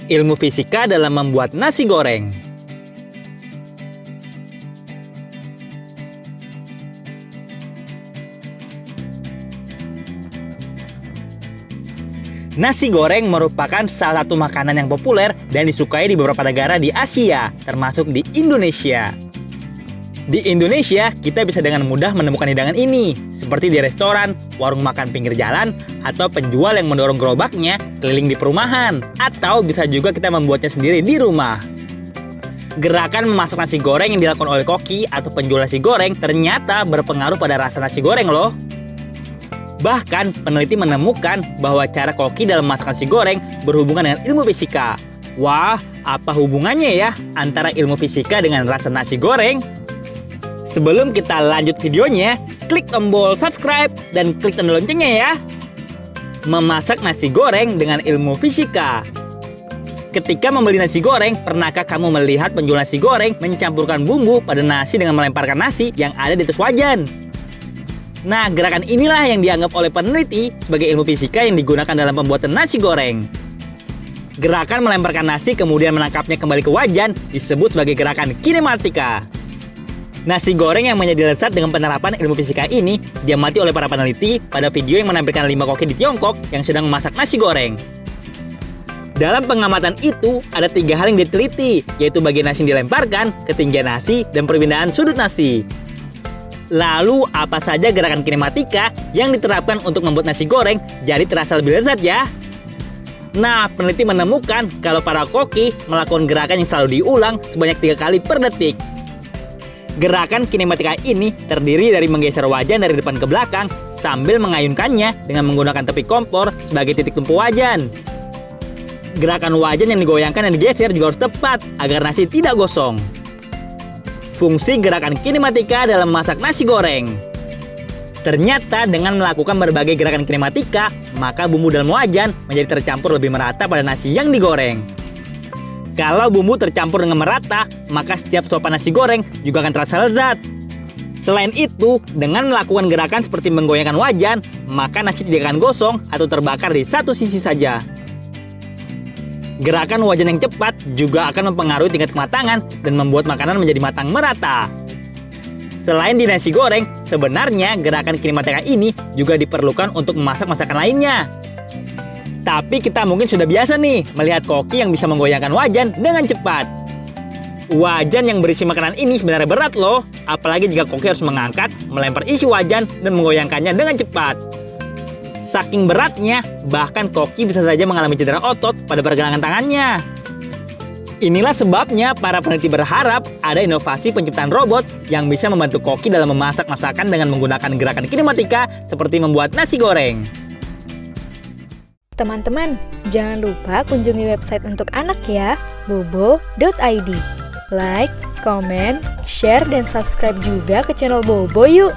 Ilmu fisika dalam membuat nasi goreng. Nasi goreng merupakan salah satu makanan yang populer dan disukai di beberapa negara di Asia, termasuk di Indonesia. Di Indonesia, kita bisa dengan mudah menemukan hidangan ini, seperti di restoran, warung makan pinggir jalan, atau penjual yang mendorong gerobaknya keliling di perumahan, atau bisa juga kita membuatnya sendiri di rumah. Gerakan memasak nasi goreng yang dilakukan oleh koki atau penjual nasi goreng ternyata berpengaruh pada rasa nasi goreng loh. Bahkan, peneliti menemukan bahwa cara koki dalam memasak nasi goreng berhubungan dengan ilmu fisika. Wah, apa hubungannya ya antara ilmu fisika dengan rasa nasi goreng? Sebelum kita lanjut videonya, klik tombol subscribe dan klik tanda loncengnya ya. Memasak nasi goreng dengan ilmu fisika. Ketika membeli nasi goreng, pernahkah kamu melihat penjual nasi goreng mencampurkan bumbu pada nasi dengan melemparkan nasi yang ada di atas wajan? Nah, gerakan inilah yang dianggap oleh peneliti sebagai ilmu fisika yang digunakan dalam pembuatan nasi goreng. Gerakan melemparkan nasi kemudian menangkapnya kembali ke wajan disebut sebagai gerakan kinematika. Nasi goreng yang menjadi lezat dengan penerapan ilmu fisika ini diamati oleh para peneliti pada video yang menampilkan 5 koki di Tiongkok yang sedang memasak nasi goreng. Dalam pengamatan itu, ada 3 hal yang diteliti, yaitu bagian nasi yang dilemparkan, ketinggian nasi, dan perpindahan sudut nasi. Lalu, apa saja gerakan kinematika yang diterapkan untuk membuat nasi goreng jadi terasa lebih lezat ya? Nah, peneliti menemukan kalau para koki melakukan gerakan yang selalu diulang sebanyak 3 kali per detik. Gerakan kinematika ini terdiri dari menggeser wajan dari depan ke belakang sambil mengayunkannya dengan menggunakan tepi kompor sebagai titik tumpu wajan. Gerakan wajan yang digoyangkan dan digeser juga harus tepat agar nasi tidak gosong. Fungsi gerakan kinematika dalam memasak nasi goreng. Ternyata dengan melakukan berbagai gerakan kinematika, maka bumbu dalam wajan menjadi tercampur lebih merata pada nasi yang digoreng. Kalau bumbu tercampur dengan merata, maka setiap suapan nasi goreng juga akan terasa lezat. Selain itu, dengan melakukan gerakan seperti menggoyangkan wajan, maka nasi tidak akan gosong atau terbakar di satu sisi saja. Gerakan wajan yang cepat juga akan mempengaruhi tingkat kematangan dan membuat makanan menjadi matang merata. Selain di nasi goreng, sebenarnya gerakan kinematika ini juga diperlukan untuk memasak masakan lainnya. Tapi kita mungkin sudah biasa nih melihat koki yang bisa menggoyangkan wajan dengan cepat. Wajan yang berisi makanan ini sebenarnya berat loh, apalagi jika koki harus mengangkat, melempar isi wajan, dan menggoyangkannya dengan cepat. Saking beratnya, bahkan koki bisa saja mengalami cedera otot pada pergelangan tangannya. Inilah sebabnya para peneliti berharap ada inovasi penciptaan robot yang bisa membantu koki dalam memasak masakan dengan menggunakan gerakan kinematika seperti membuat nasi goreng. Teman-teman, jangan lupa kunjungi website untuk anak ya, bobo.id. Like, comment, share, dan subscribe juga ke channel Bobo yuk!